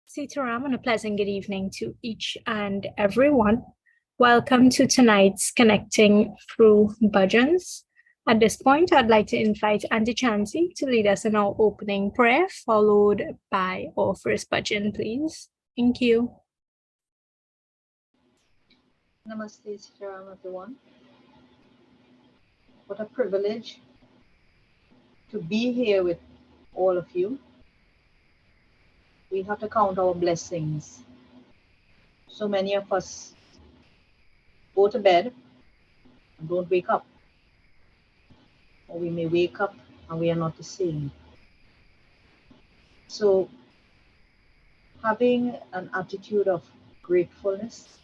Sitaram, and a pleasant good evening to each and everyone. Welcome to tonight's Connecting Through Bhajans. At this point, I'd like to invite Auntie Chancy to lead us in our opening prayer, followed by our first bhajan, please. Thank you. Namaste, Sitaram, everyone. What a privilege to be here with all of you. We have to count our blessings. So many of us go to bed and don't wake up. Or we may wake up and we are not the same. So having an attitude of gratefulness,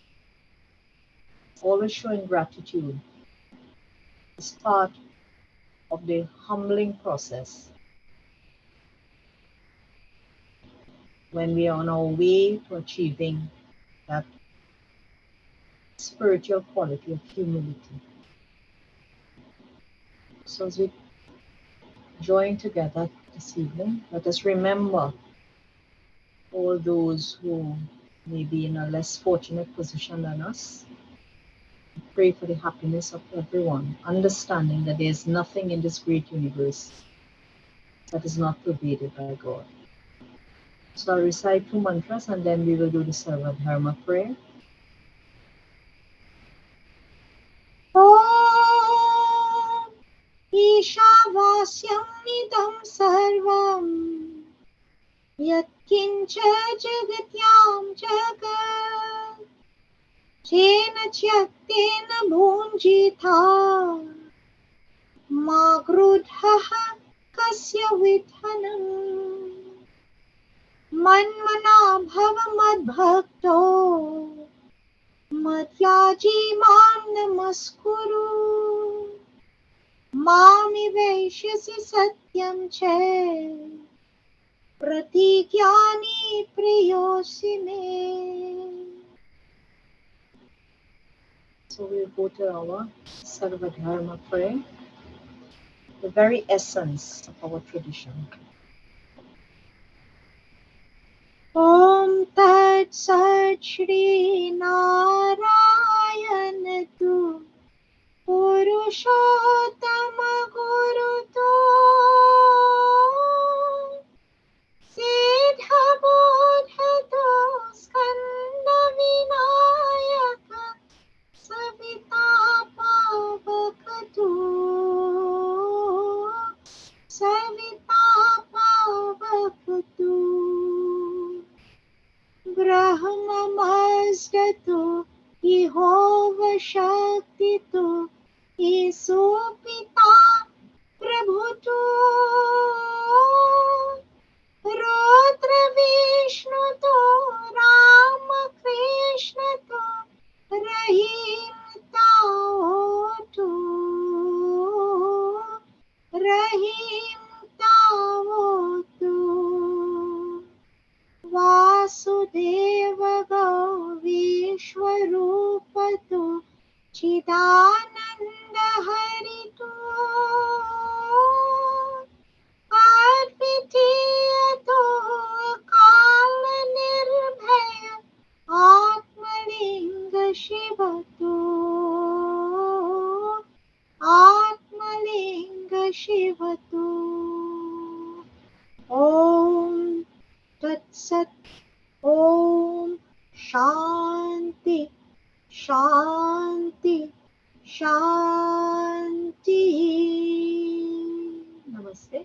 always showing gratitude, is part of the humbling process when we are on our way to achieving that spiritual quality of humility. So as we join together this evening, let us remember all those who may be in a less fortunate position than us. Pray for the happiness of everyone, understanding that there is nothing in this great universe that is not pervaded by God. So I'll recite 2 mantras and then we will do the Sarvadharma prayer. Om Ishavasyam Nidam Sarvam Yatkincha Jagatyam Jagat Jena Chaktena Bhunjitha Magrudhaha Kasya Vidhanam Manmana Bhava Madbhakto Madhyaji Mam Namaskuru Mami Vaishyasi Satyam Che Pratigyani Priyosi Me. So we'll go to our Sarvadharma prayer, the very essence of our tradition. Om Tat Sat Shri Narayan Tu Purushottama Guru Tu Siddha Bodha Tu Skanda Vinayaka Savita Pavakatu Savita Pavakatu Brahmamastatu Yehova Shaktitu Isupita Prabhutu Rudra Vishnutu Rama Krishnatu Rahim Taotu Rahim Taotu Vasudeva Vishwarupatu Chidananda Haritu Advitiyato Kala Nirbhaya Atmalinga Shivatu Atmalinga Shivatu Om Tat Sat Om Shanti Shanti Shanti. Namaste.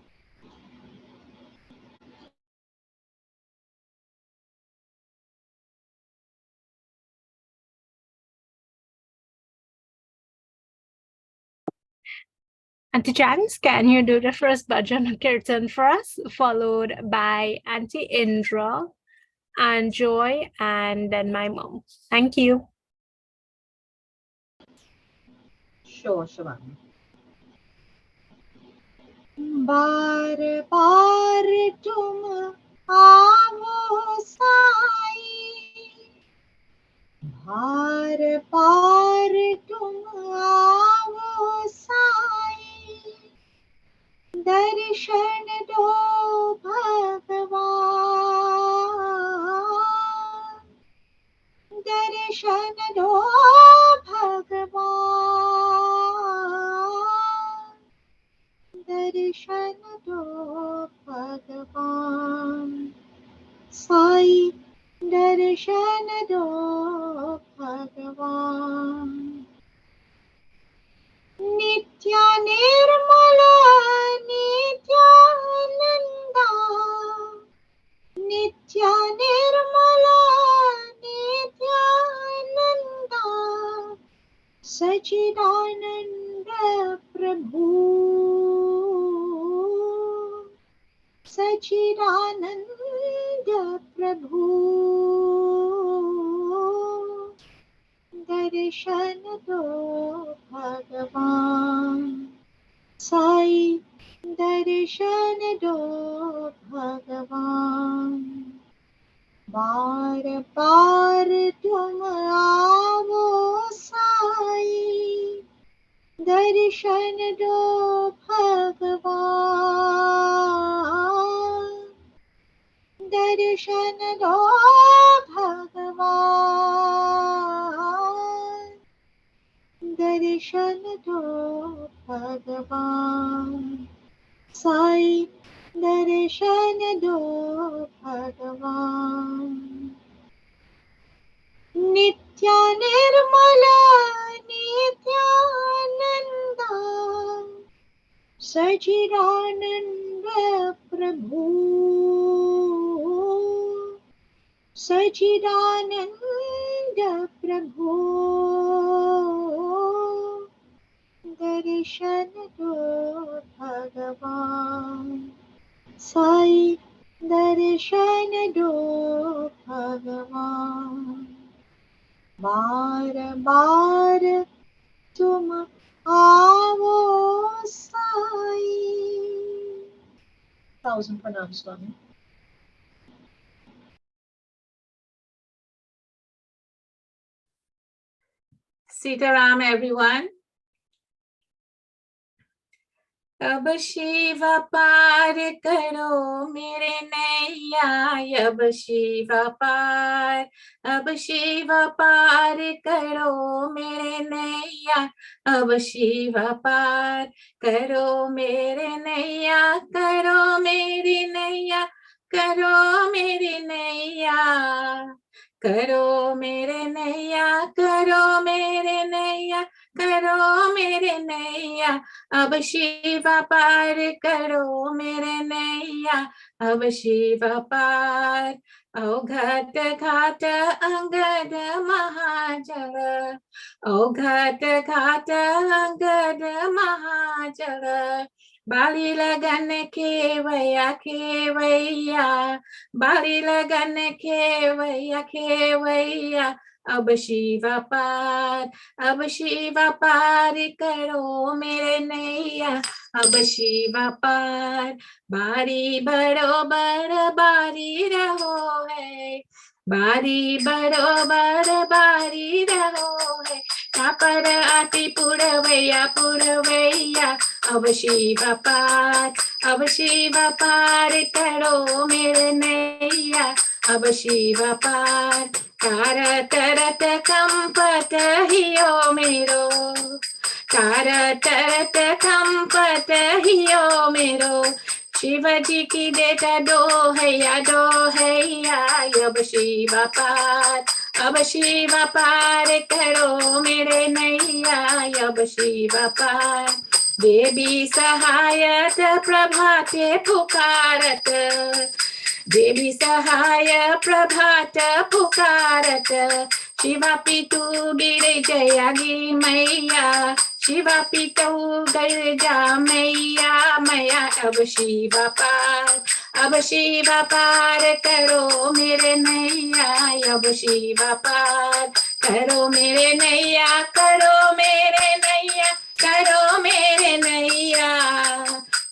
Auntie Chance, can you do the first bhajan kirtan for us, followed by Auntie Indra and Joy, and then my mom. Thank you. Sure, Shivani. बार बार तुम आवो साई बार बार तुम आवो साई दर्शन दो भगवान सचिदानंद प्रभु दर्शन दो भगवान साई दर्शन दो भगवान बार बार तुम आओ साई दर्शन दो भगवान दर्शन दो भगवान दर्शन दो भगवान साई दर्शन दो भगवान नित्य निर्मल नित्यानंद सचिदानंद प्रभु सचिदानंद प्रभु दर्शन दो भगवान साई दर्शन दो भगवान बार बार तुम आओ साई 1000 प्रणाम स्वामी Sitaram, everyone. अब शिव पार करो मेरे नैया अब शिव पार अब शिव पार करो मेरे नैया अब शिव पार करो मेरे नैया करो मेरी नैया करो मेरी नैया करो मेरे नैया करो मेरे नैया करो मेरे नैया अब शिव पार करो मेरे नैया अब शिव पार ओ घाट घाट अंगद महाजग ओ घाट घाट अंगद महाजग बाली लगन खेवैया बाली लगन खेवैया अब शिव पार करो मेरे नैया अब शिव पार बारी बरोबर बारी रहो है बारी बरोबर बारी रहो है पर आती पुरवैया अब शिव पार करो मेरे नैया अब शिव पार तारत रत कंपत हियो मेरो तारत रत कंपत हियो मेरो शिवजी की देता दो हैया अब शिव पार करो मेरे नैया अब शिव पार देवी सहायत प्रभाते पुकारत देवी सहाय प्रभात पुकारत शिवा पितु गिरिजया गी मैया शिवा पितु गिरिजा मैया मैया अब शिव पार करो मेरे नैया अब शिव पार करो मेरे नैया करो मेरे नैया करो मेरे नैया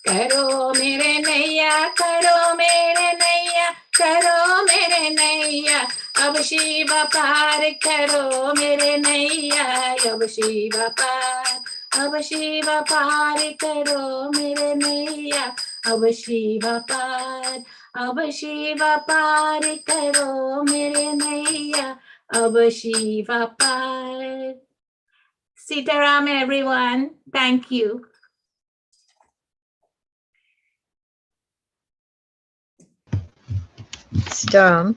करो मेरे नैया करो मेरे नैया करो मेरे नैया अब शिव पार करो मेरे नैया अब शिव पार करो मेरे नैया अब शिव पार करो मेरे नैया अब शिव पार Sitaram everyone, thank you. Sitaram.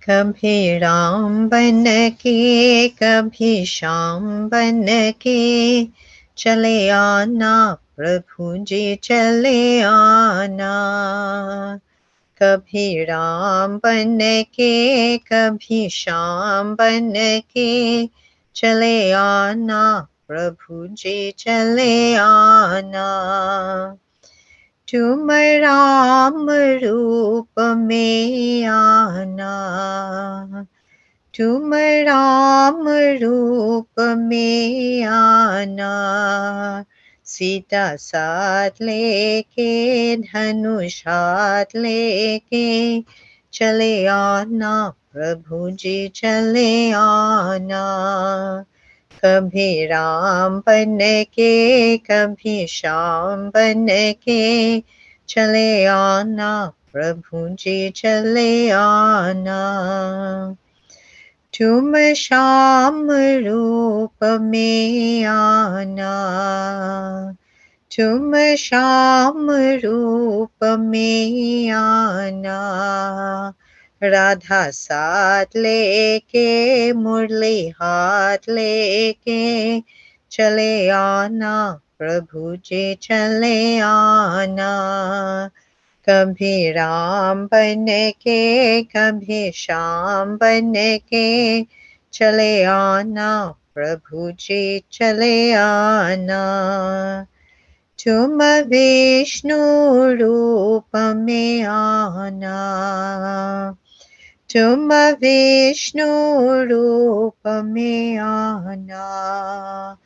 कभी राम बन के कभी श्याम बन के चले आना प्रभु जी चले आना कभी राम बन के कभी श्याम बन के चले आना प्रभु जी चले आना तुम राम रूप में आना, तुम राम रूप में आना, सीता साथ लेके धनुष हाथ लेके चले आना, प्रभु जी चले आना। कभी राम बन के कभी श्याम बन के चले आना, प्रभु जी चले आना। तुम श्याम रूप में आना, तुम श्याम रूप में आना, राधा साथ लेके मुरली हाथ लेके चले आना, प्रभु जी चले आना। कभी राम बन के कभी श्याम बन के चले आना, प्रभु जी चले आना। तुम विष्णु रूप में आना, तुम विष्णु रूप में आना,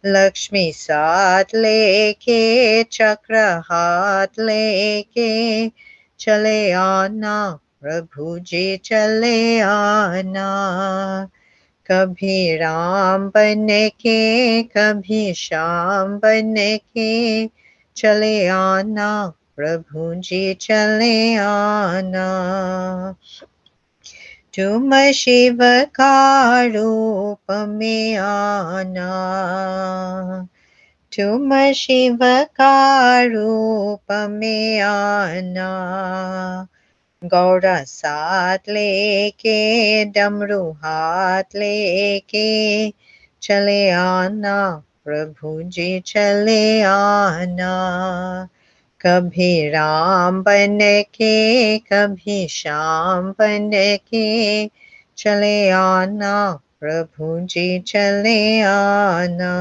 लक्ष्मी साथ लेके चक्र हाथ लेके चले आना, प्रभु जी चले आना। कभी राम बन के कभी श्याम बन के चले आना, प्रभु जी चले आना। तुम शिव का रूप में आना, तुम शिव का रूप में आना, गौरा साथ लेके डमरू हाथ लेके चले आना, प्रभु जी चले आना। कभी राम बन के कभी श्याम बन के चले आना, प्रभु जी चले आना।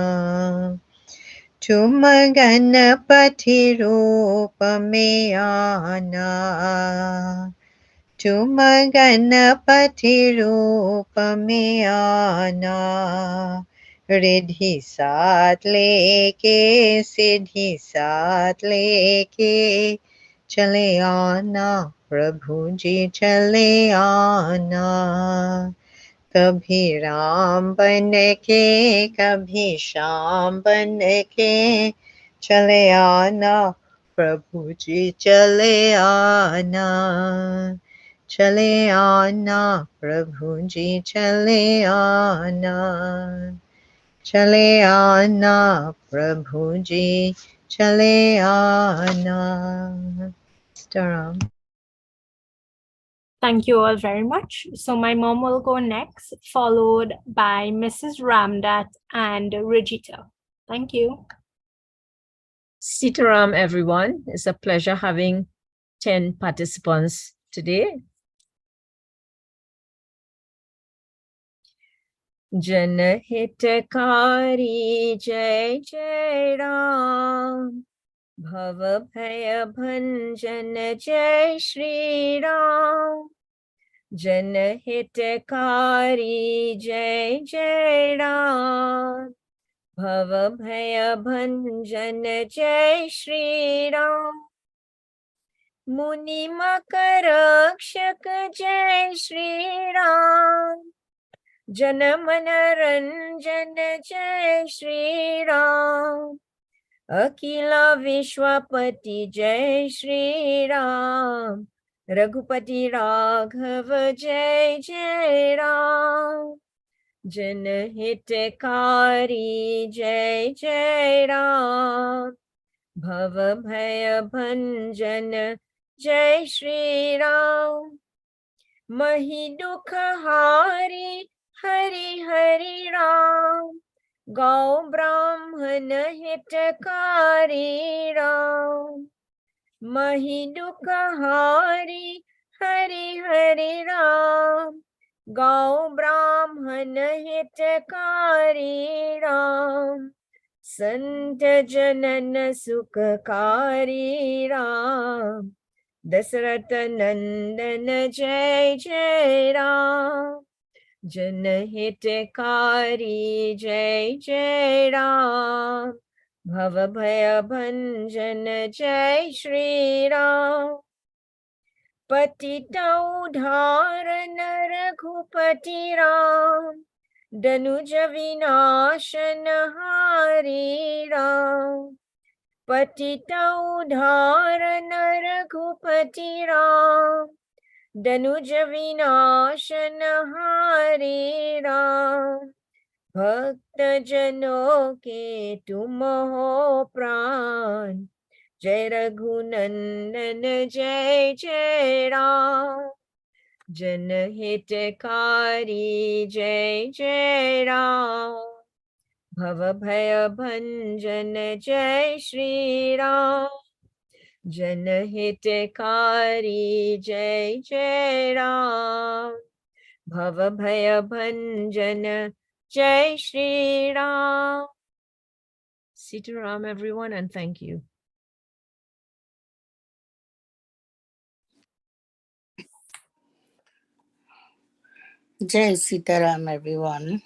तुम गणपति रूप में आना, तुम गणपति रूप में आना, रिद्धि साथ लेके सिद्धि साथ लेके चले आना, प्रभु जी चले आना। कभी राम बन के कभी श्याम बन के चले आना, प्रभु जी चले आना। चले आना, प्रभु जी चले आना, चले आना, प्रभु जी चले आना। Staram. Thank you all very much. So my mom will go next, followed by Mrs. Ramdat and Regita. Thank you. Sitaram, everyone. It's a pleasure having 10 participants today. Janhitakari Jai Jai Ram, Bhava Bhaya Bhanjan Jai Shri Ram. Janhitakari Jai Jai Ram, Bhava Bhaya Bhanjan Jai Shri Ram. Muni Makarakshak Jai Shri Ram, Janamana Ranjan Jai Shri Ram, Akila Vishwapati Jai Shri Ram, Raghupati Raghav Jai Jai Ram, Janhitakari Jai Jai Ram, Bhava Bhaya Bhanjan Jai Shri Ram, Mahi Dukha Hari Hari Hari Ram, Gau Brahman Hitakari Ram, Mahi Dukha Hari Hari Hari Ram, Gau Brahman Hitakari Ram, संत जनन सुखकारी राम, दशरथ नंदन जय जय राम। जनहितकारी जय जय राम, भव भय भंजन जय श्री राम। पतित उद्धारण रघुपति राम, दनुज विनाशन हारी राम। पतित उद्धारण रघुपति राम, दनुज विनाशन हारी राम। भक्त जनों के तुम हो प्राण, जय रघुनंदन जय जय राम। जनहितकारी जय जय राम, भव भय भंजन जय श्री राम। जनहितकारी जय जय राम, भव भय भंजन जय Shri Ram. Sitaram, everyone, and thank you. Jai Sitaram, everyone.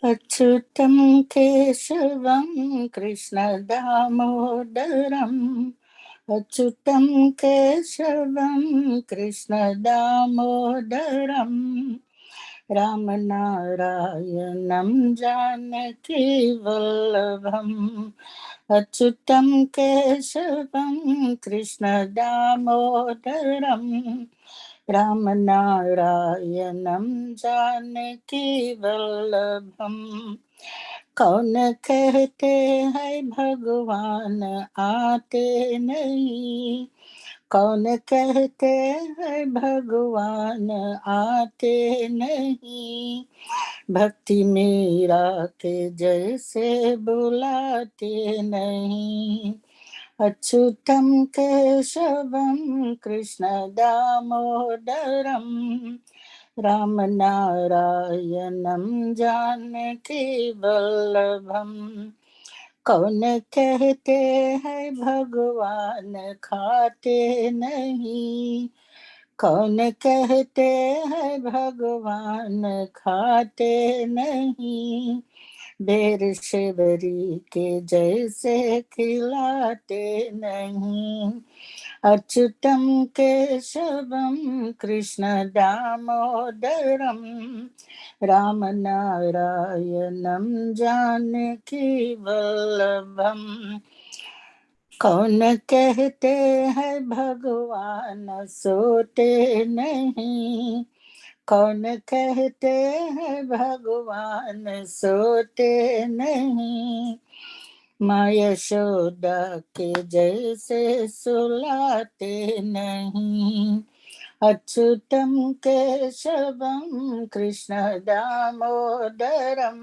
Achyutam Keshavam Krishna Damodaram, Achyutam Keshavam Krishna Damodaram, Ramanarayanam Janaki Vallabham, Achyutam Keshavam Krishna Damodaram, Ramanarayanam Janaki Vallabham. कौन कहते हैं भगवान आते नहीं, कौन कहते हैं भगवान आते नहीं, भक्ति मीरा के जैसे बुलाते नहीं। अच्युतम केशवम कृष्ण दामोदरम, राम नारायणम जानकी वल्लभम। कौन कहते हैं भगवान खाते नहीं, कौन कहते हैं भगवान खाते नहीं, बेर शिवरी के जैसे खिलाते नहीं। अच्युतम केशवम कृष्ण दामोदरम, राम नारायणम जानकी वल्लभम। कौन कहते हैं भगवान सोते नहीं, कौन कहते हैं भगवान सोते नहीं, माँ यशोदा के जैसे सुलाते नहीं। अच्युतम केशवम कृष्ण दामोदरम,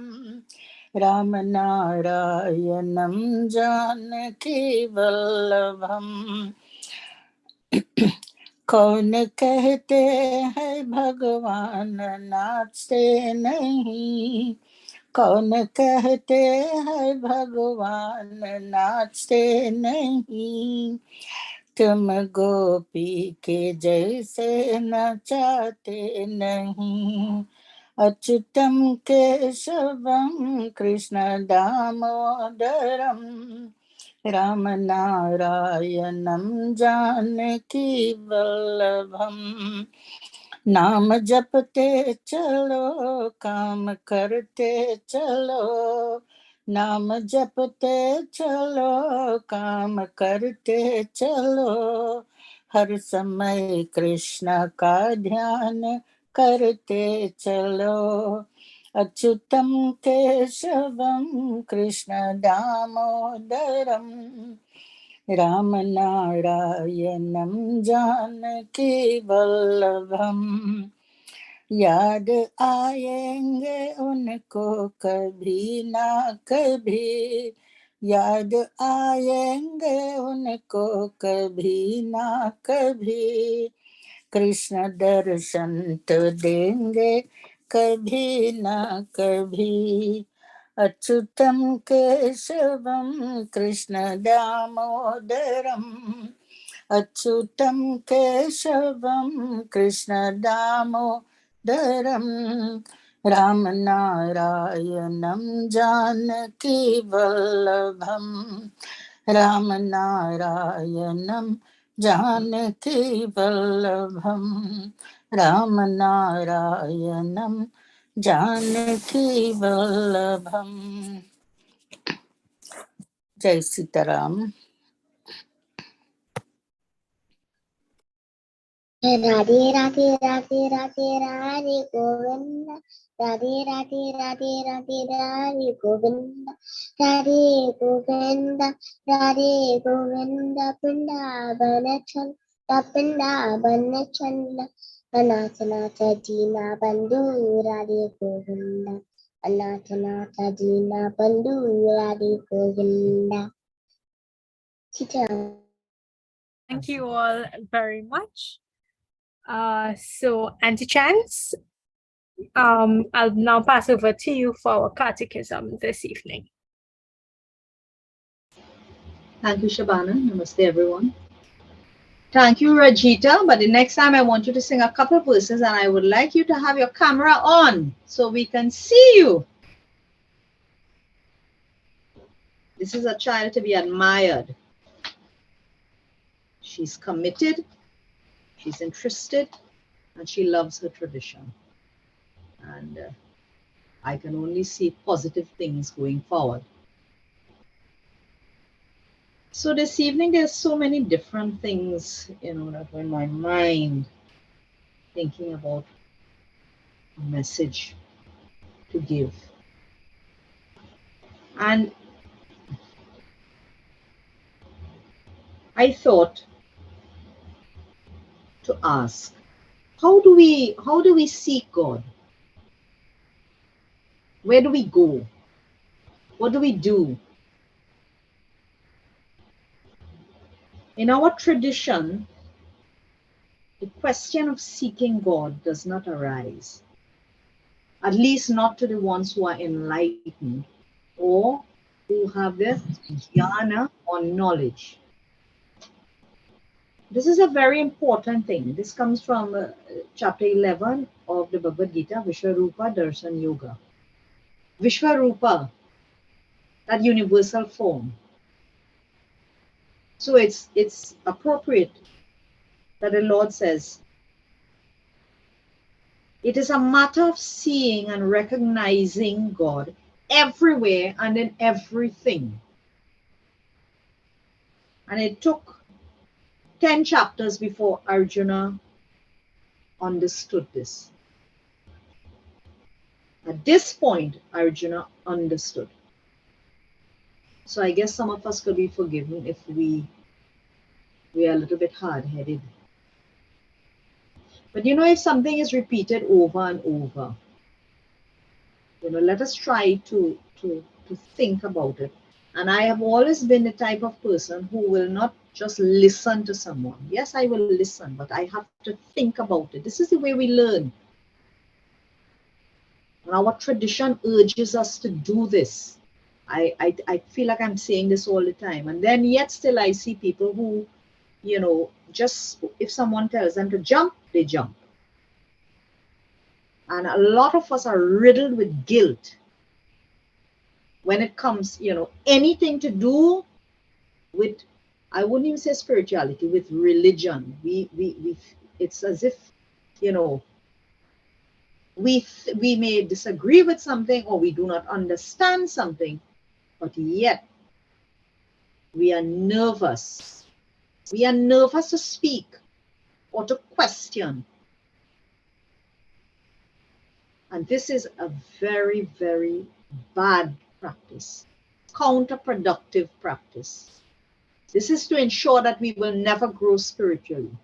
राम नारायणम जानकी वल्लभम। कौन कहते हैं भगवान नाचते नहीं, कौन कहते हैं भगवान नाचते नहीं, तुम गोपी के जैसे नचाते नहीं। अच्युतम केशवम कृष्ण दामोदरम, राम नारायणम जानकी वल्लभम। नाम जपते चलो काम करते चलो, नाम जपते चलो काम करते चलो, हर समय कृष्ण का ध्यान करते चलो। अच्युतम केशवम कृष्ण दामोदरम, राम नारायणम जानकी वल्लभम। याद आएंगे उनको कभी ना कभी, याद आएंगे उनको कभी ना कभी, कृष्ण दर्शन तो देंगे कभी न कभी। अच्युतं केशवं कृष्ण दामोदरम् अच्युतं केशवं कृष्ण दामोदरम् रामनारायणं जानकी वल्लभम् रामनारायणं जानकी वल्लभम् रामनारायणं जानकी वल्लभम्। जय सीताराम। राधे राधे राधे राधे राधे गोविंद राधे राधे राधे राधे राधे गोविंद राधे गोविंद राधे गोविंद वृंदावन चंद वृंदावन चंद अनाथ नाथ दीना बंधु राधे गोविंद अनाथ नाथ दीना बंधु Radhe Govind. Thank you all very much. So, Auntie Chance, I'll now pass over to you for our catechism this evening. Thank you, Shabana. Namaste, everyone. Thank you, Rajita. But the next time I want you to sing a couple of verses, and I would like you to have your camera on so we can see you. This is a child to be admired. She's committed, she's interested, and she loves her tradition. And I can only see positive things going forward. So this evening, there's so many different things, that were in my mind, thinking about a message to give. And I thought to ask, how do we seek God? Where do we go? What do we do? In our tradition, the question of seeking God does not arise, at least not to the ones who are enlightened or who have the jnana or knowledge. This is a very important thing. This comes from chapter 11 of the Bhagavad Gita, Vishwarupa Darshan Yoga. Vishwarupa, that universal form. So it's appropriate that the Lord says, it is a matter of seeing and recognizing God everywhere and in everything. And it took 10 chapters before Arjuna understood this. At this point, Arjuna understood. So I guess some of us could be forgiven if we are a little bit hard-headed. But if something is repeated over and over, let us try to think about it. And I have always been the type of person who will not just listen to someone. Yes, I will listen, but I have to think about it. This is the way we learn. And our tradition urges us to do this. I feel like I'm saying this all the time. And then yet still I see people who, just if someone tells them to jump, they jump. And a lot of us are riddled with guilt when it comes, anything to do with, I wouldn't even say spirituality, with religion. We it's as if, we may disagree with something or we do not understand something, but yet we are nervous. We are nervous to speak or to question. And this is a very, very bad practice, counterproductive practice. This is to ensure that we will never grow spiritually.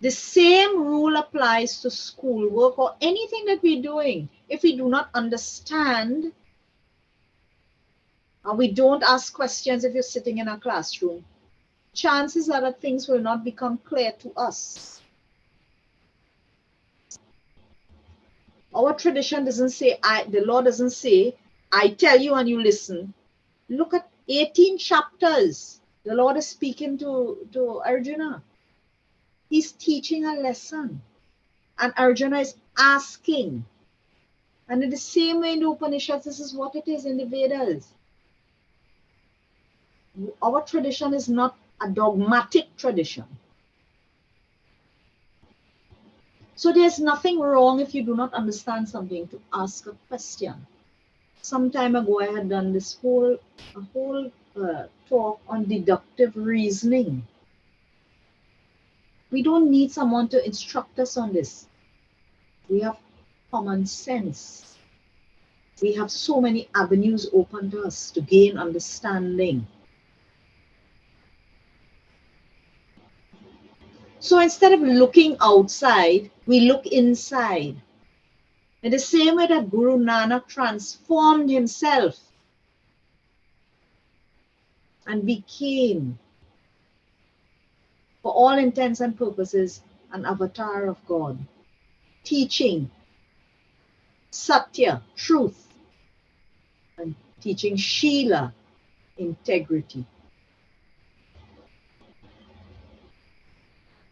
The same rule applies to schoolwork or anything that we're doing. If we do not understand, and we don't ask questions if you're sitting in a classroom, chances are that things will not become clear to us. Our tradition doesn't say, the Lord doesn't say, I tell you and you listen. Look at 18 chapters. The Lord is speaking to Arjuna. He's teaching a lesson. And Arjuna is asking. And in the same way in the Upanishads, this is what it is in the Vedas. Our tradition is not a dogmatic tradition. So there's nothing wrong if you do not understand something to ask a question. Some time ago, I had done this whole talk on deductive reasoning. We don't need someone to instruct us on this. We have common sense. We have so many avenues open to us to gain understanding. So instead of looking outside, we look inside. In the same way that Guru Nanak transformed himself and became, for all intents and purposes, an avatar of God, teaching Satya, truth, and teaching Shila, integrity.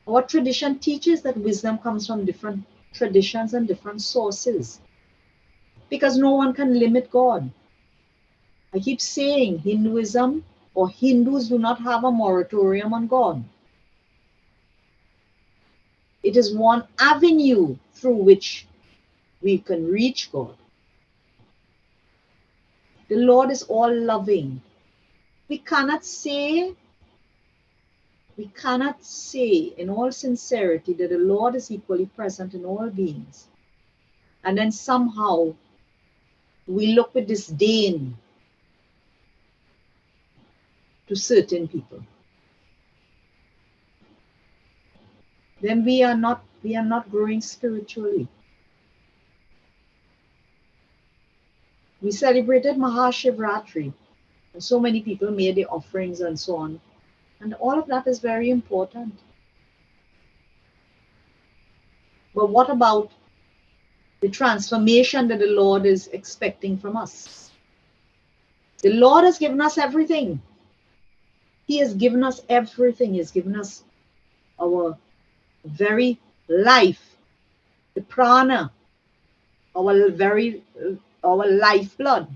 Our tradition teaches that wisdom comes from different traditions and different sources, because no one can limit God. I keep saying Hinduism or Hindus do not have a moratorium on God. It is one avenue through which we can reach God. The Lord is all loving. We cannot say in all sincerity that the Lord is equally present in all beings. And then somehow we look with disdain to certain people. Then we are not growing spiritually. We celebrated Mahashivratri, and so many people made their offerings and so on. And all of that is very important. But what about the transformation that the Lord is expecting from us? The Lord has given us everything. He has given us everything. He has given us our very life, the prana, our lifeblood.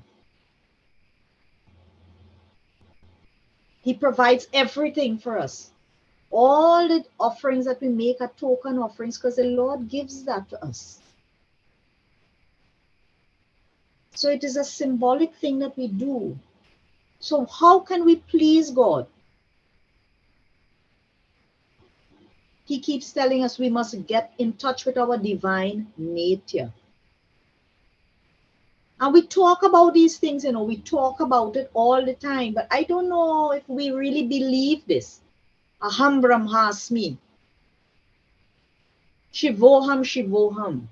He provides everything for us. All the offerings that we make are token offerings because the Lord gives that to us. So it is a symbolic thing that we do. So how can we please God? He keeps telling us we must get in touch with our divine nature. And we talk about these things, we talk about it all the time, but I don't know if we really believe this. Aham Brahmasmi. Shivoham, Shivoham.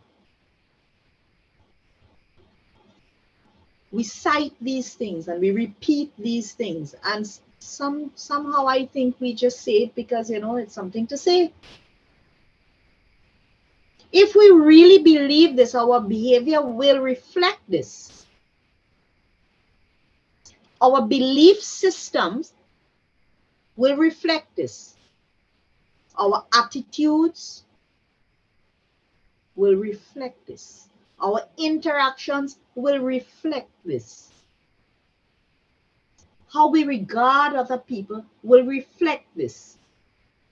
We cite these things and we repeat these things, and somehow I think we just say it because it's something to say. If we really believe this, our behavior will reflect this. Our belief systems will reflect this. Our attitudes will reflect this. Our interactions will reflect this. How we regard other people will reflect this.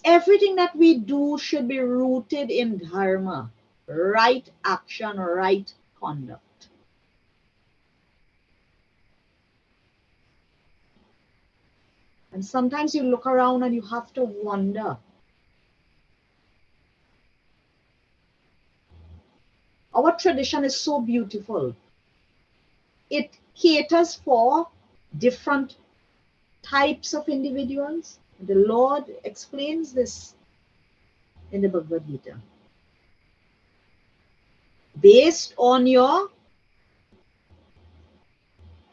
Everything that we do should be rooted in dharma, right action, right conduct. And sometimes you look around and you have to wonder. Our tradition is so beautiful. It caters for different types of individuals. The Lord explains this in the Bhagavad Gita. Based on your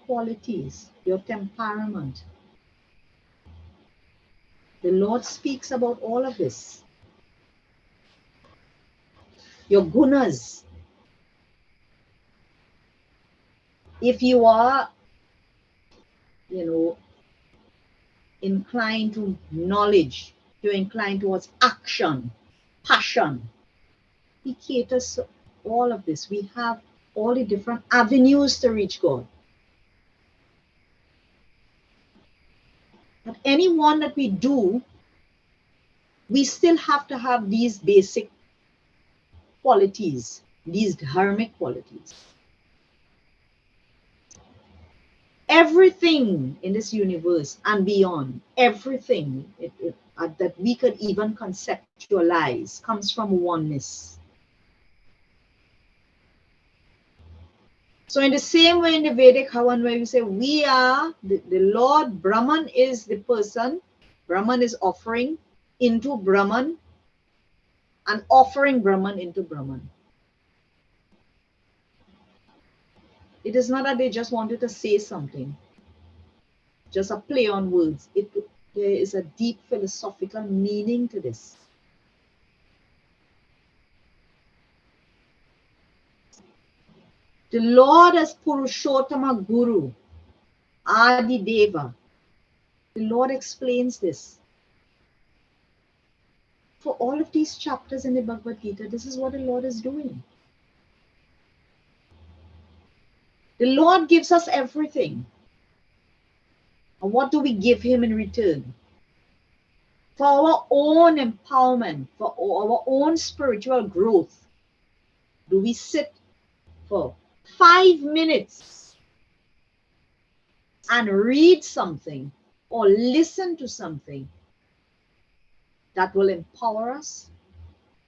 qualities, your temperament. The Lord speaks about all of this. Your gunas. If you are, inclined to knowledge, you're inclined towards action, passion, He caters to all of this. We have all the different avenues to reach God. But any one that we do, we still have to have these basic qualities, these dharmic qualities. Everything in this universe and beyond, everything that we could even conceptualize comes from oneness. So in the same way in the Vedic Havan, where we say we are, the Lord Brahman is the person, Brahman is offering into Brahman and offering Brahman into Brahman. It is not that they just wanted to say something, just a play on words. There is a deep philosophical meaning to this. The Lord as Purushottama Guru, Adi Deva. The Lord explains this. For all of these chapters in the Bhagavad Gita, this is what the Lord is doing. The Lord gives us everything. And what do we give Him in return? For our own empowerment, for our own spiritual growth, do we sit for 5 minutes and read something or listen to something that will empower us?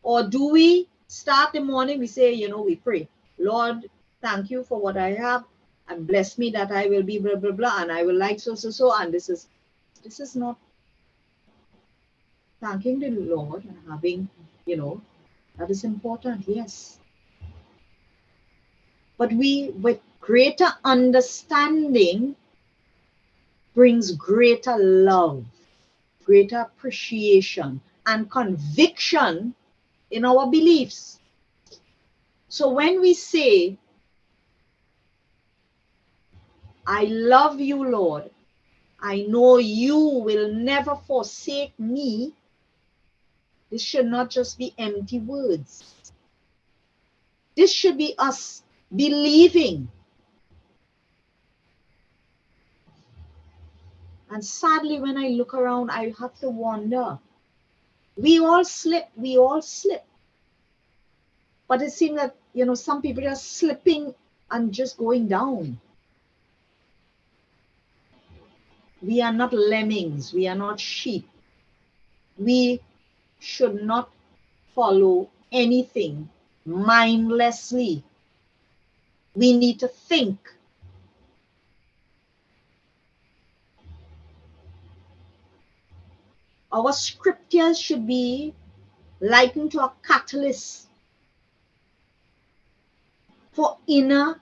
Or do we start the morning, we say, we pray, Lord, thank you for what I have, and bless me that I will be blah, blah, blah, and I will like so, and this is not thanking the Lord and having, that is important, yes. But with greater understanding brings greater love, greater appreciation, and conviction in our beliefs. So when we say, I love you, Lord, I know you will never forsake me, this should not just be empty words. This should be us believing. And sadly, when I look around, I have to wonder, we all slip. But it seems that, some people are slipping and just going down. We are not lemmings. We are not sheep. We should not follow anything mindlessly. We need to think. Our scriptures should be likened to a catalyst for inner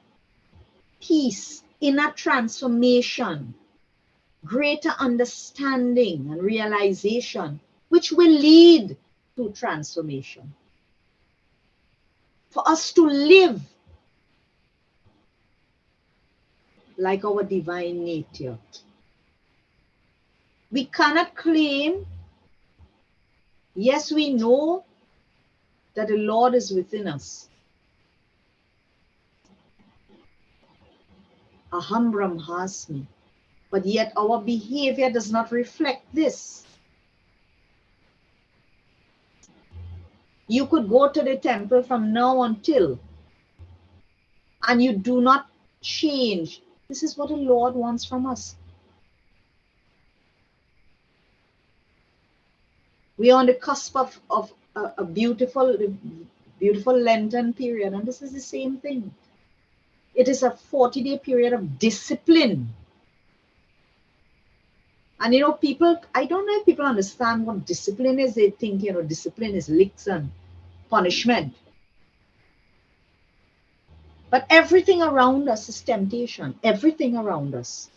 peace, inner transformation, greater understanding and realization, which will lead to transformation. For us to live like our divine nature. We cannot claim, yes, we know that the Lord is within us. Aham Brahmasmi. But yet our behavior does not reflect this. You could go to the temple from now until, and you do not change. This is what the Lord wants from us. We are on the cusp of a beautiful Lenten period, and this is the same thing. It is a 40-day period of discipline. And people, I don't know if people understand what discipline is. They think, discipline is licks and punishment. But everything around us is temptation. Everything around us.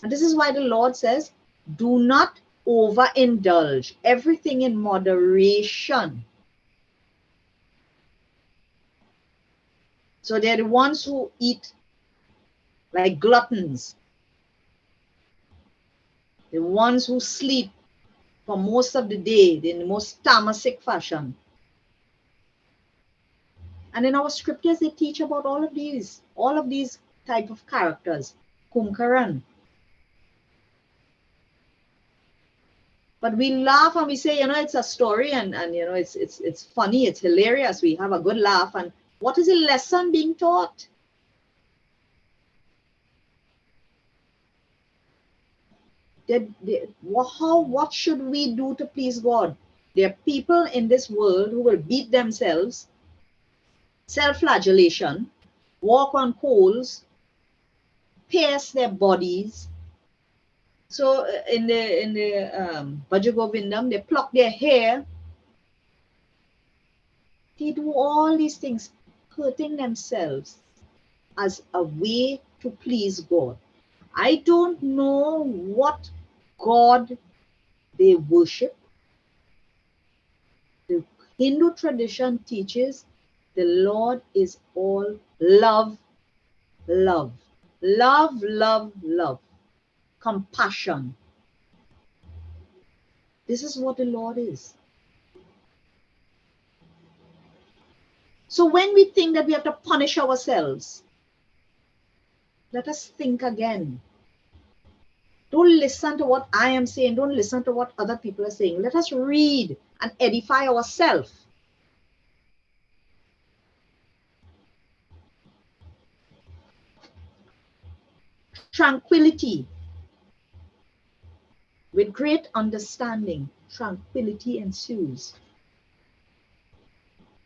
And this is why the Lord says, do not overindulge. Everything in moderation. So they're the ones who eat like gluttons, the ones who sleep for most of the day in the most tamasic fashion. And in our scriptures, they teach about all of these type of characters, Kumkaran. But we laugh and we say, it's a story and it's funny, it's hilarious. We have a good laugh. And what is the lesson being taught? What should we do to please God? There are people in this world who will beat themselves, self-flagellation, walk on coals, pierce their bodies. So in the Bhajagovindam, they pluck their hair. They do all these things, hurting themselves as a way to please God. I don't know what God they worship. The Hindu tradition teaches the Lord is all love, love, love, love, love, compassion. This is what the Lord is. So when we think that we have to punish ourselves, let us think again. Don't listen to what I am saying. Don't listen to what other people are saying. Let us read and edify ourselves. Tranquility. With great understanding, tranquility ensues.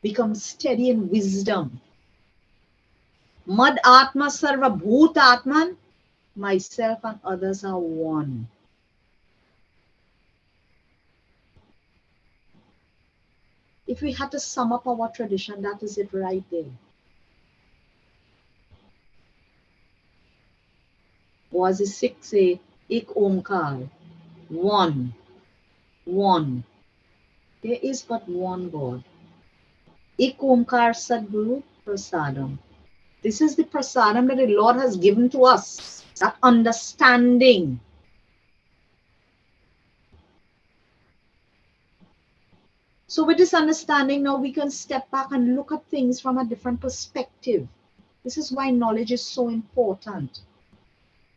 Become steady in wisdom. Mad Atma Sarva Bhoot Atman. Myself and others are one. If we had to sum up our tradition, that is it right there. Or as the Sikhs say, Ik Omkar, one, one. There is but one God. Ik Omkar Sadguru Prasadam. This is the prasadam that the Lord has given to us, that understanding. So with this understanding, now we can step back and look at things from a different perspective. This is why knowledge is so important.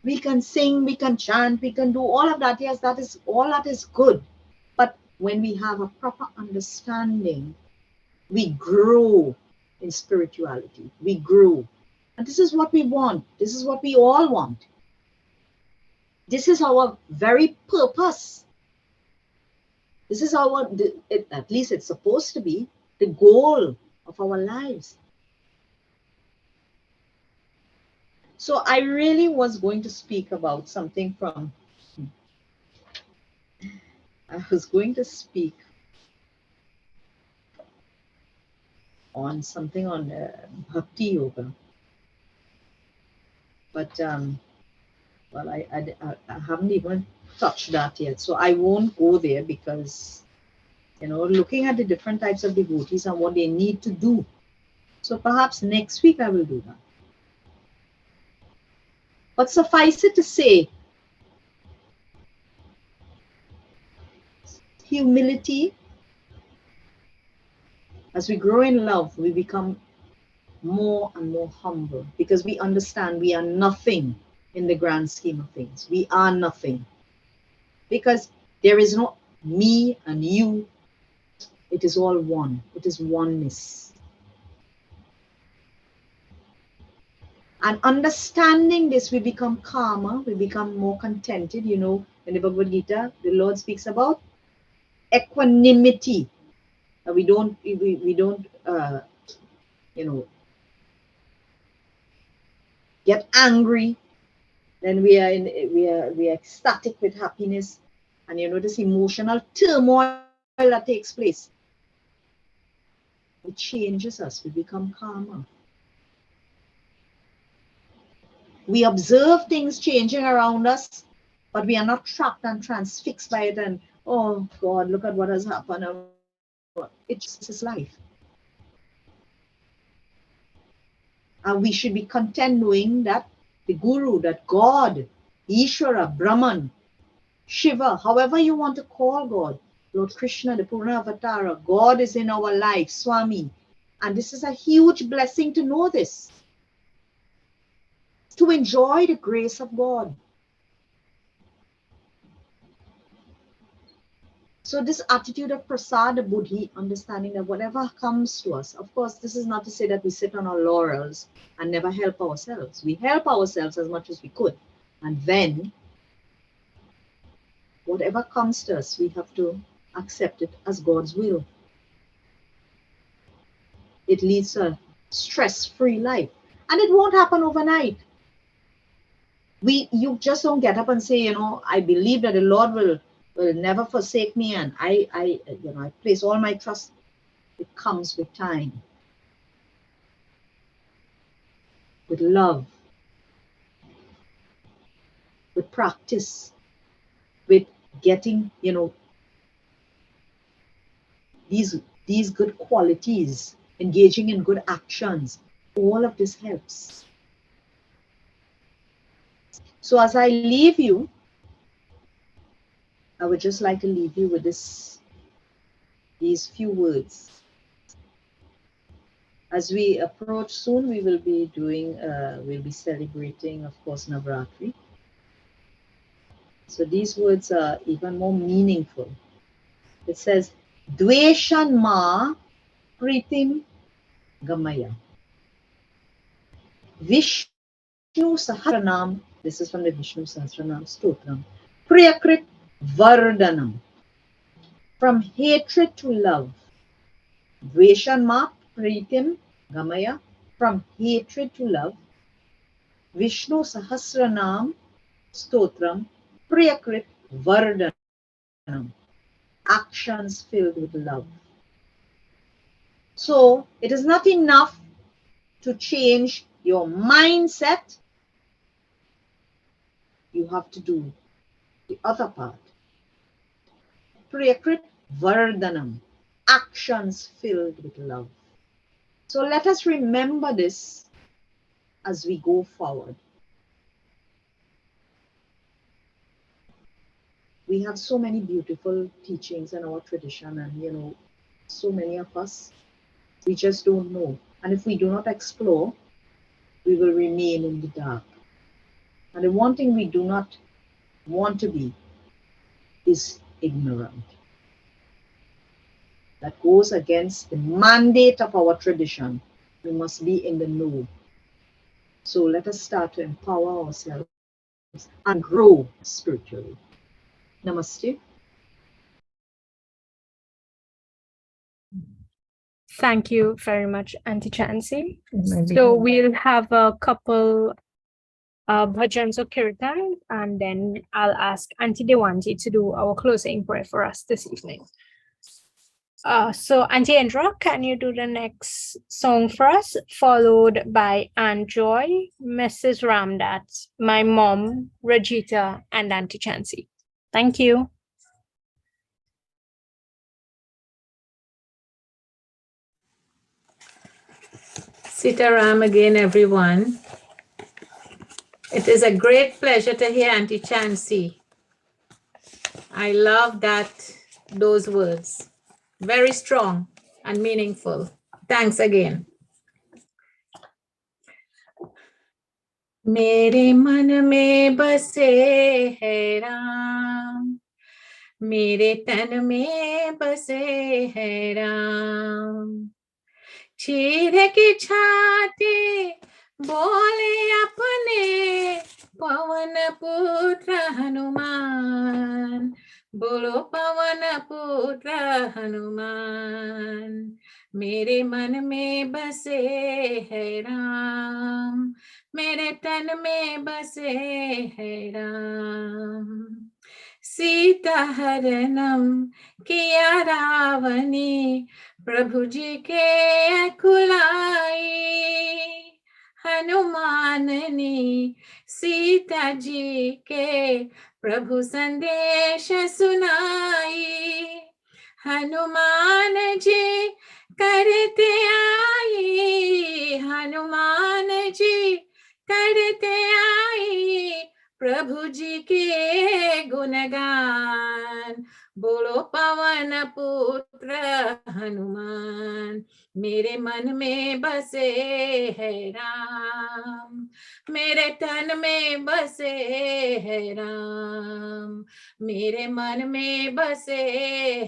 We can sing, we can chant, we can do all of that. Yes, all that is good. But when we have a proper understanding, we grow in spirituality. We grow. And this is what we want. This is what we all want. This is our very purpose. This is at least it's supposed to be, the goal of our lives. So I really was going to speak about something I was going to speak on something on Bhakti Yoga. But, well, I haven't even touched that yet. So I won't go there because, looking at the different types of devotees and what they need to do. So perhaps next week I will do that. But suffice it to say, humility, as we grow in love, we become more and more humble because we understand we are nothing in the grand scheme of things. We are nothing because there is no me and you. It is all one. It is oneness. And understanding this, we become calmer, we become more contented. In the Bhagavad Gita, the Lord speaks about equanimity. We don't, get angry. Then we are ecstatic with happiness, and this emotional turmoil that takes place. It changes us. We become calmer. We observe things changing around us, but we are not trapped and transfixed by it. And oh God, look at what has happened. It's just life. And we should be content knowing that the Guru, that God, Ishvara, Brahman, Shiva, however you want to call God, Lord Krishna, the Purna Avatara, God is in our life, Swami. And this is a huge blessing to know this, to enjoy the grace of God. So this attitude of prasada buddhi, understanding that whatever comes to us, of course, this is not to say that we sit on our laurels and never help ourselves. We help ourselves as much as we could. And then, whatever comes to us, we have to accept it as God's will. It leads to a stress-free life. And it won't happen overnight. You just don't get up and say, you know, I believe that the Lord will never forsake me, and I place all my trust. It comes with time, with love, with practice, with getting, you know, these good qualities, engaging in good actions. All of this helps. So as I leave you, I would just like to leave you with these few words. As we approach soon, we will be we'll be celebrating, of course, Navratri. So these words are even more meaningful. It says, Dveshan ma pritim gamaya. Vishnu Sahasranam, this is from the Vishnu Sahasranam Stotram. Priyakrit Vardanam. From hatred to love. Dveshan ma pritim gamaya. From hatred to love. Vishnu Sahasranam Stotram. Priyakrit Vardanam. Actions filled with love. So it is not enough to change your mindset. You have to do the other part. Priyakrit Vardhanam. Actions filled with love. So let us remember this as we go forward. We have so many beautiful teachings in our tradition, and you know, so many of us, we just don't know. And if we do not explore, we will remain in the dark. And the one thing we do not want to be is ignorant. That goes against the mandate of our tradition. We must be in the know. So let us start to empower ourselves and grow spiritually. Namaste. Thank you very much, Auntie Chancy. So we'll have a couple bhajans or kirtan, and then I'll ask Auntie Dewanti to do our closing prayer for us this evening. So Auntie Indra, can you do the next song for us, followed by Aunt Joy, Mrs. Ramdat, my mom, Rajita, and Auntie Chancy. Thank you. Sitaram again, everyone. It is a great pleasure to hear Auntie Chancy. I love those words. Very strong and meaningful. Thanks again. मेरे मन में बसे है राम, मेरे तन में बसे है राम, चीर की छाती बोले अपने पवन पुत्र हनुमान, बोलो पवन पुत्र हनुमान, मेरे मन में बसे है राम, मेरे तन में बसे है राम, सीता हरणम किया रावणी, प्रभु जी के अकुलाई, हनुमान ने सीता जी के प्रभु संदेश सुनाई, हनुमान जी करते आई, हनुमान जी करते आई प्रभु जी के गुणगान। बोलो पवन पुत्र हनुमान, मेरे मन में बसे है राम, मेरे तन में बसे है राम, मेरे मन में बसे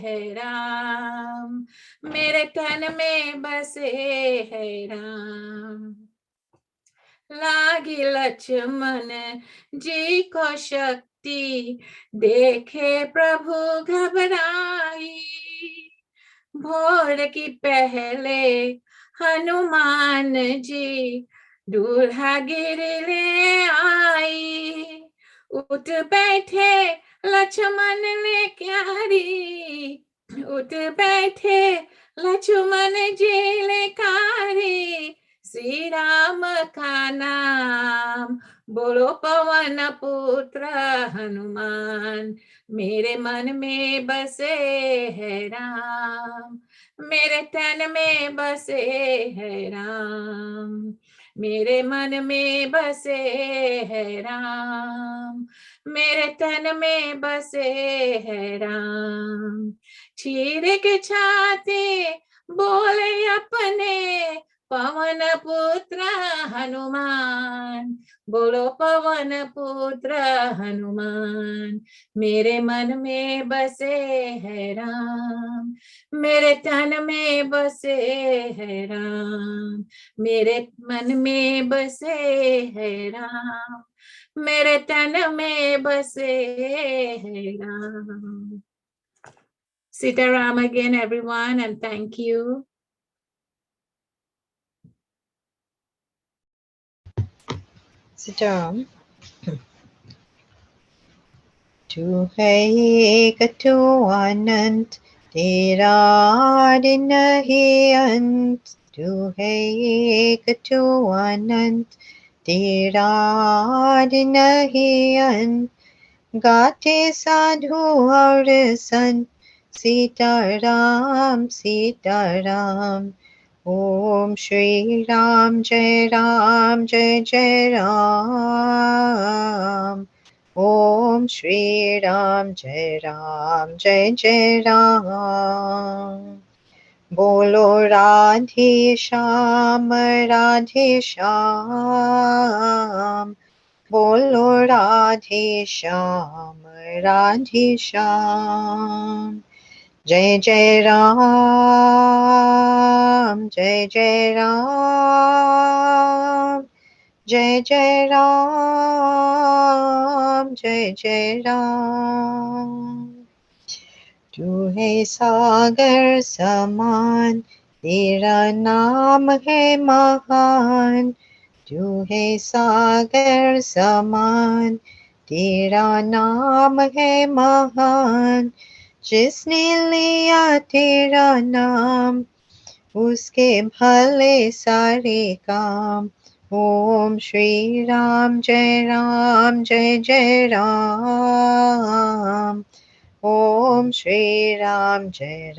है राम, मेरे तन में बसे है राम। लागी लक्ष्मण जी को शक्ति, देखे प्रभु घबराई, भोर की पहले हनुमान जी दूल्हा गिर ले आई। उठ बैठे लक्ष्मण ने क्यारी, उठ बैठे लक्ष्मण जी ने कारी, श्री राम का नाम बोलो पवन पुत्र हनुमान, मेरे मन में बसे है राम, मेरे तन में बसे है राम, मेरे मन में बसे है राम, मेरे तन में बसे है राम। चीर के छाते बोले अपने पवन पुत्र हनुमान, बोलो पवन पुत्र हनुमान, मेरे मन में बसे है राम, मेरे तन में बसे है राम, मेरे मन में बसे है राम, मेरे तन में बसे है Ram. Sitaram again, everyone, and thank you. Sitaram. तू है एक तू अनंत, तेरा आदि नहीं अंत। तू है एक तू अनंत, तेरा आदि नहीं अंत। गाते साधु और संत, सीताराम सीताराम। ओम श्री राम जय जय राम। ओम श्री राम जय जय राम। बोलो राधे श्याम बोलो राधे श्याम जय जय राम जय जय राम जय जय राम जय जय राम। तू है सागर समान, तेरा नाम है महान। तू है सागर समान, तेरा नाम है महान। जिसने लिया तेरा नाम, उसके भले सारे काम। ओम श्री राम जय जय राम। ओम श्री राम जय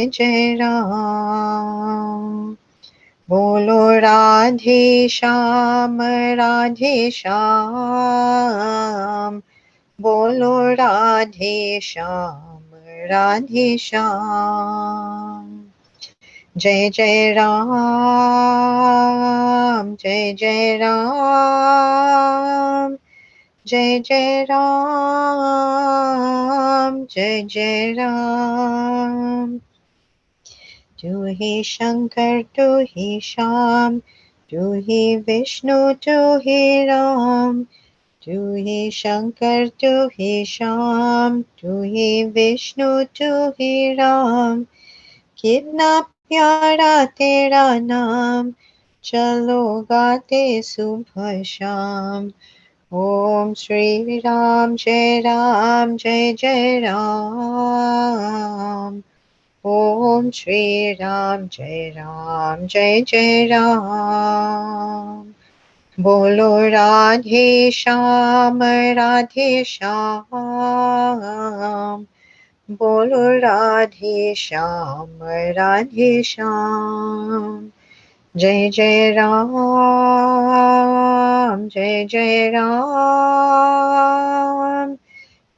जय राम। बोलो राधे श्याम बोलो राधे श्याम। जय जय राम जय जय राम जय जय राम जय जय राम। तू ही शंकर तू ही श्याम, तू ही विष्णु तू ही राम। तू ही शंकर तू ही श्याम, तू ही विष्णु तू ही राम। कितना प्यारा तेरा नाम, चलो गाते सुबह शाम। ओम श्री राम जय जय राम। ओम श्री राम जय जय राम। बोलो राधे श्याम बोलो राधे श्याम जय जय राम जय जय राम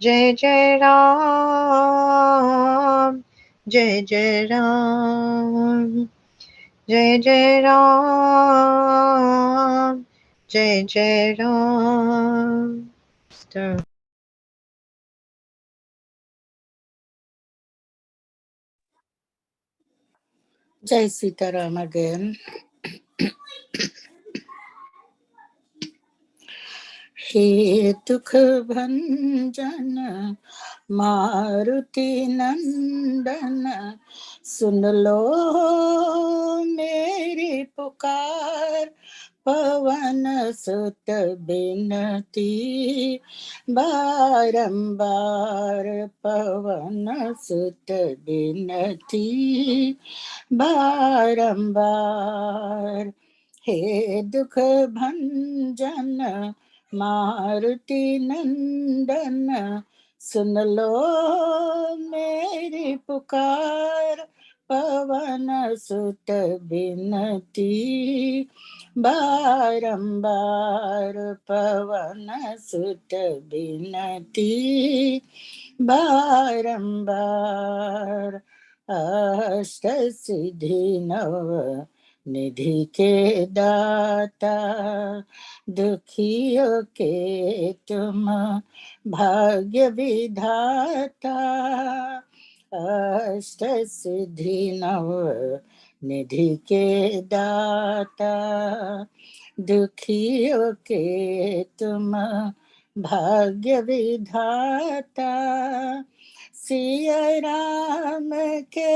जय जय राम जय जय राम जय जय राम जय जय राम. Jai Sitaram again. हे दुख भंजन मारुति नंदन सुन लो मेरी पुकार पवन सुत बिनती बारंबार पवन सुत बिनती बारंबार हे दुख भंजन मारुति नंदन सुन लो मेरी पुकार पवन सुत बिनती बारंबार पवन सुत बिनती बारंबार अष्ट सिद्धि नव निधि के दाता दुखियों के तुम भाग्य विधाता अष्ट सिद्धि नव निधि के दाता दुखियों के तुम भाग्य विधाता सिया राम के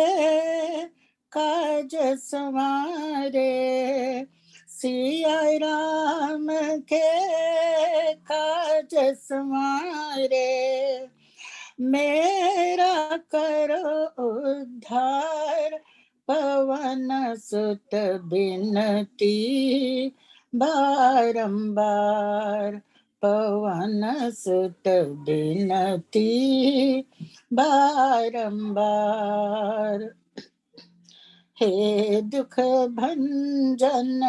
काज संवारे सिया राम के काज संवारे मेरा करो उद्धार पवन सुत बिनती बारंबार पवन सुत बिनती बारंबार हे दुख भंजन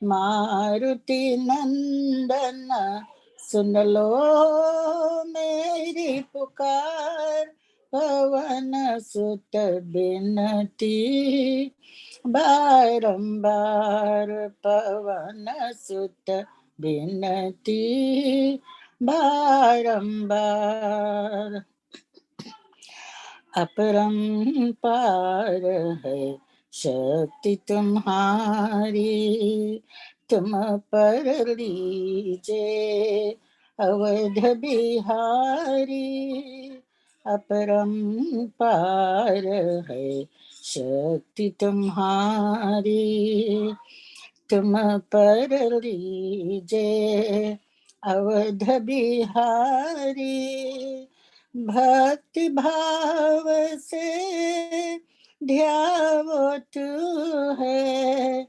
मारुति नंदन सुन लो मेरी पुकार पवन सुत बिनती बारंबार पवन सुत बिनती बारंबार अपरंपार है शक्ति तुम्हारी तुम पर लीजे अवध बिहारी अपरंपार है शक्ति तुम्हारी तुम पर लीजे अवध बिहारी भक्ति भाव से ध्यावो तू है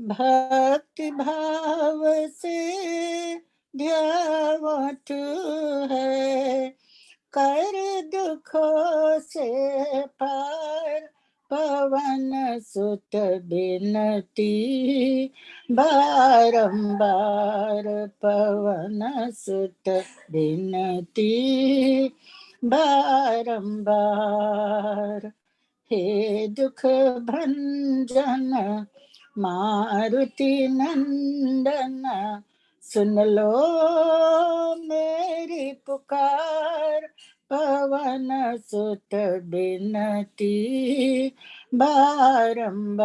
भक्ति भाव से ध्यावो तू है कर दुखों से पार पवन सुत बिनती बारंबार पवन सुत बिनती बारंबार हे दुख भंजन मारुति नंदन सुन लो मेरी पुकार पवन सुत बिनती बारंबार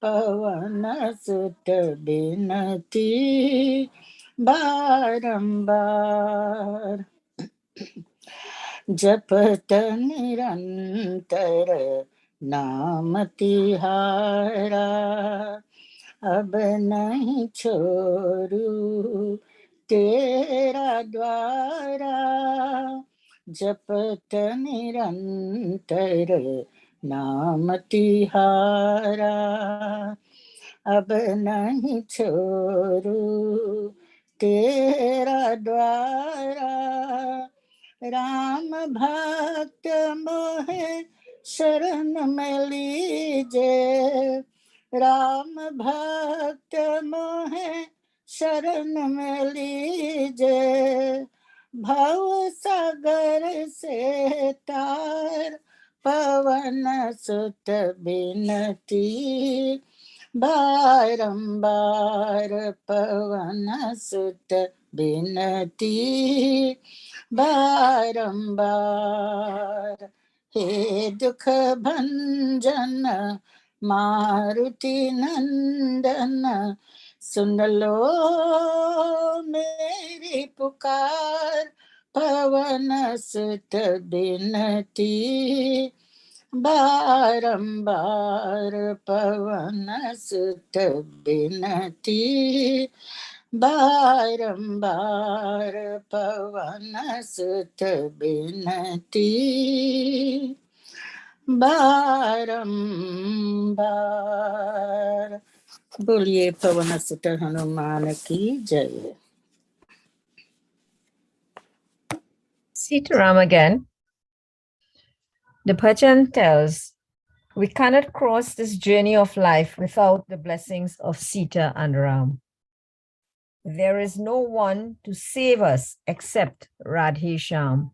पवन सुत बिनती बारंबार जपत निरंतर नाम तिहारा अब नहीं छोड़ू तेरा द्वारा जपत निरंतर नाम तिहारा अब नहीं छोड़ू तेरा द्वारा राम भक्त मोहे शरण में लीजे राम भक्त मोहे शरण में लीजे, भव सागर से तार पवन सुत बिनती, बारंबार पवन सुत बिनती, बारंबार। हे दुख भंजन मारुति नंदन, सुन लो मेरी पुकार, पवन सुत बिनती, बारंबार पवन सुत बिनती, बारंबार पवन सुत बिनती, बारंबार। बोलिए पवन सुत हनुमान की जय। Sitaram again. The bhajan tells, we cannot cross this journey of life without the blessings of Sita and Ram. There is no one to save us except Radhe Shyam.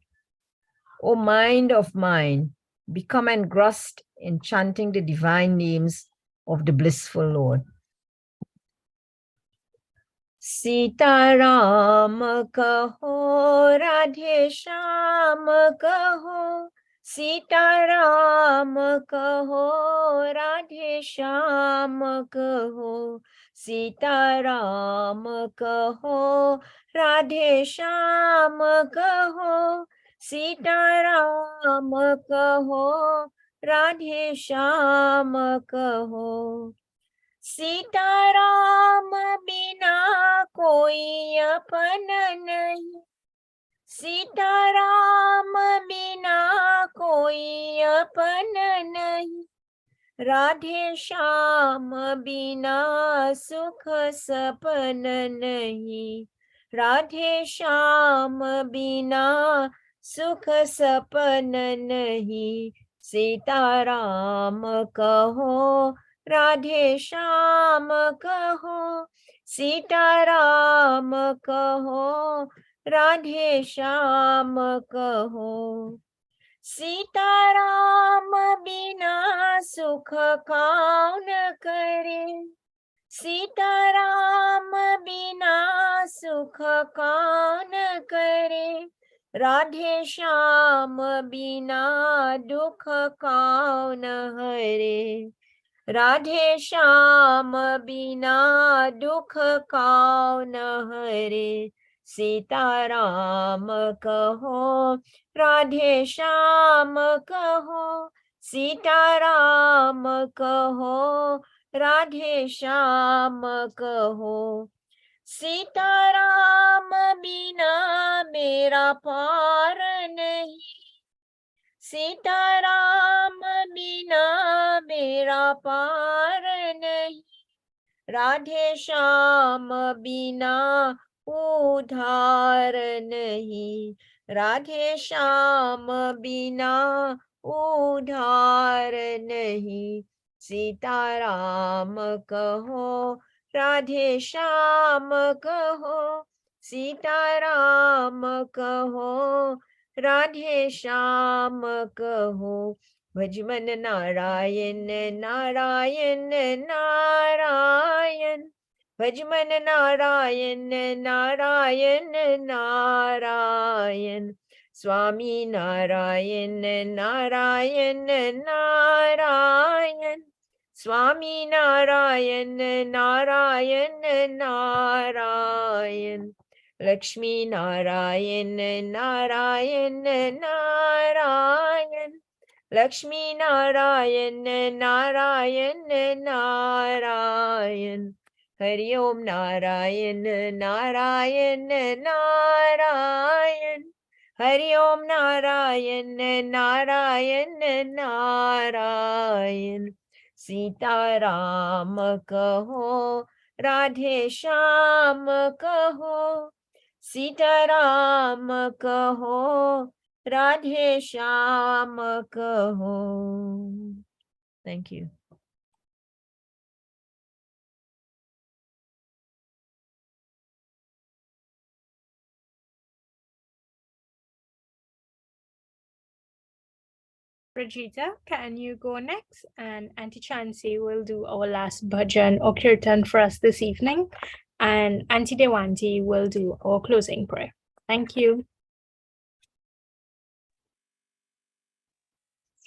O mind of mine, become engrossed in chanting the divine names of the blissful Lord. Sita Ram kaho, Radhe Shyam kaho, Sita Ram kaho, Radhe Shyam kaho, Sita Ram kaho, Radhe Shyam kaho, Sita Ram kaho, Radhe Shyam kaho. Sitaram बिना कोई अपन नहीं, सीताराम बिना कोई अपन नहीं, राधे श्याम बिना सुख सपन नहीं, राधे श्याम बिना सुख सपन नहीं, सीताराम कहो राधे श्याम कहो, सीताराम कहो, राधे श्याम कहो। सीताराम बिना सुख कौन करे, सीताराम बिना सुख कौन करे, राधे श्याम बिना दुख कौन हरे, राधे श्याम बिना दुख कौन हरे, सीताराम कहो राधे श्याम कहो, सीताराम कहो राधे श्याम कहो। सीताराम बिना मेरा पार नहीं, सीताराम बिना मेरा पार नहीं, राधे श्याम बिना उधार नहीं, राधे श्याम बिना उधार नहीं, सीताराम कहो राधे श्याम कहो, सीताराम कहो राधे श्याम कहो। भजमन नारायण नारायण नारायण, भजमन नारायण नारायण नारायण, स्वामी नारायण नारायण नारायण, स्वामी नारायण नारायण नारायण, लक्ष्मी नारायण नारायण नारायण, लक्ष्मी नारायण नारायण नारायण, हरि ओम नारायण नारायण नारायण, हरि ओम नारायण नारायण नारायण। सीताराम कहो राधे श्याम कहो, सीताराम कहो राधे श्याम कहो। Thank you. Rajita, can you go next? And Auntie Chancy will do our last bhajan or kirtan for us this evening. And Auntie Dewanti will do our closing prayer. Thank you.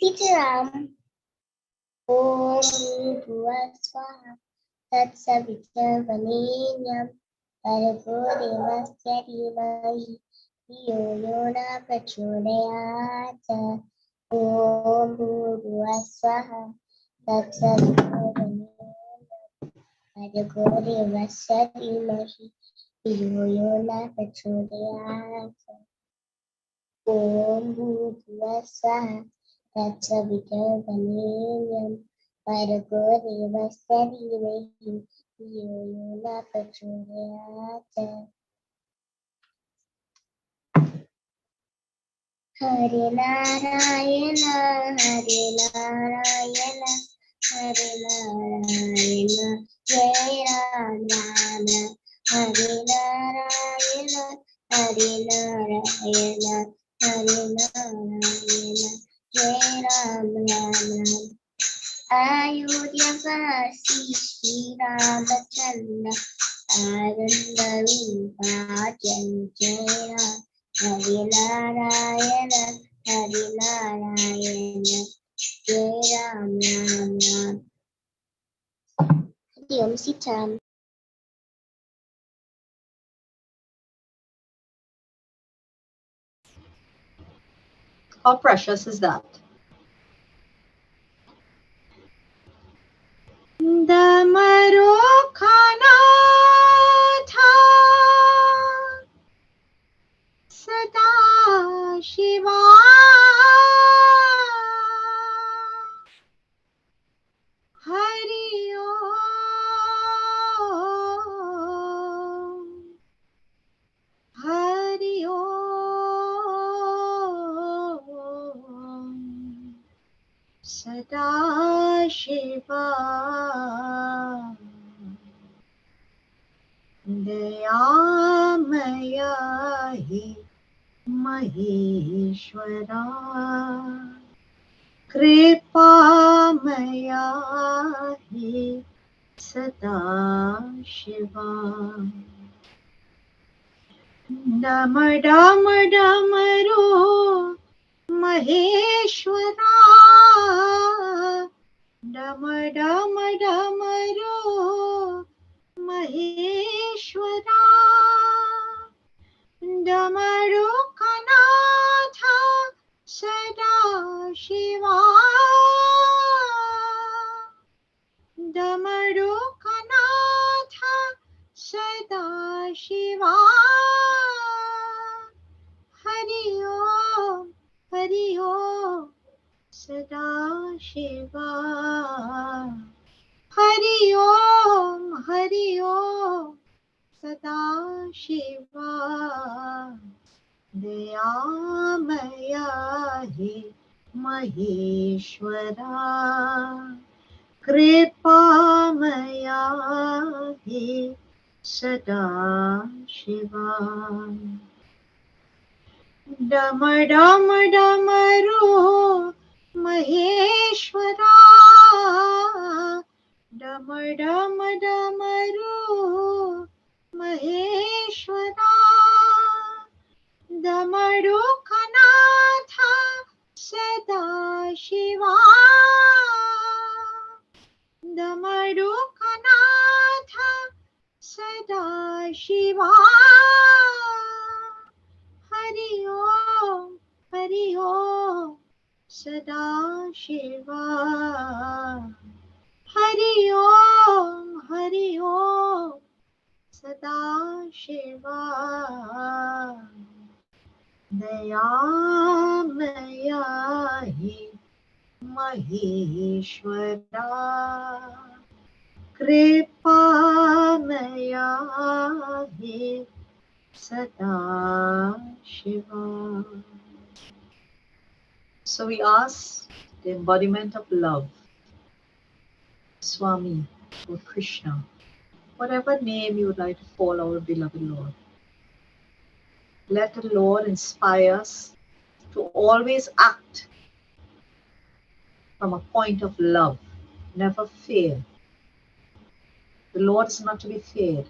Sitaram. Om Bhuvasvaha Tatsavitravaninyam Bhargo Devasya Dhimahi Dhiyo Yona Prachodayat. Om Bhuvasvaha Tatsavitravaninyam Bhargo Devasya Dhimahi Dhiyo Yona Prachodayat. Om Bhuvasvaha Tatsavitravaninyam Bhargo Devasya Dhimahi Dhiyo Yona Prachodayat. Hare Narayana, Hare Narayana, Hare Narayana, Jai Ram Ram Ram. Hare Narayana, Hare Narayana, Hare Narayana, Jai Ram Ram Ram. Ayodhya Vasi Shri Ramachandra Ananda Rupa Jai Jai Ram. Hare Narayana, Hare Narayana, Jai Ram Ram Ram. Hare Om Sitaram. How precious is that? Damaro khana tha Sada Shiva Hari Om Hari Om Sada Shiva Dayamaya hi Maheshwara Kripamaya hi Sada Shiva Damaro Maheshwara Damaro Maheshwara Damaro Kanatha Sada Shiva Damaro Kanatha Sada Shiva Hari Om Sada Shiva Hari Om Sada Shiva Dayamaya hi Maheshwara Kripamaya hi Sada Shiva Damaro Maheshwara Damaro Maheshwara Damaro Kanatha Sada Shiva Damaro Kanatha Sada Shiva Hari Om Sada Shiva Hari Om Sada Shiva Dayamaya hi Maheshwara Kripamaya hi Sada Shiva. So we ask the embodiment of love, Swami or Krishna, whatever name you would like to call our beloved Lord. Let the Lord inspire us to always act from a point of love, never fear. The Lord is not to be feared.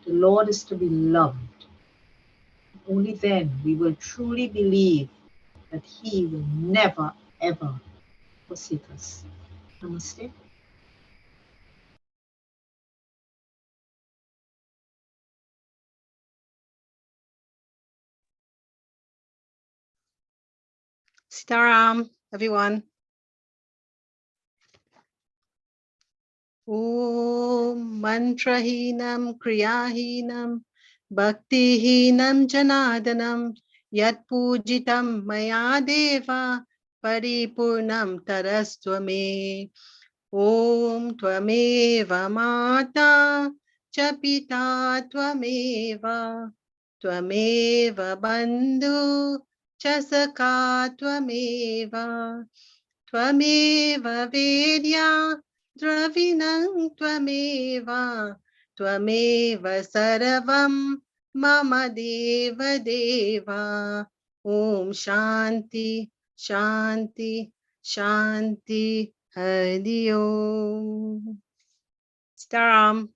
The Lord is to be loved. Only then we will truly believe that He will never, ever forsake us. Namaste. Sitaram, everyone. Om mantrahinam kriyahinam bhaktihinam janadanam yat pujitam maya deva paripurnam tarastvame. Om tvameva mata cha pita tvameva bandhu cha sakha tvameva vedya द्रविणं त्वमेव सर्वं मम देव देवा ॐ शान्ति शान्ति शान्ति हरि ओम्. Staram.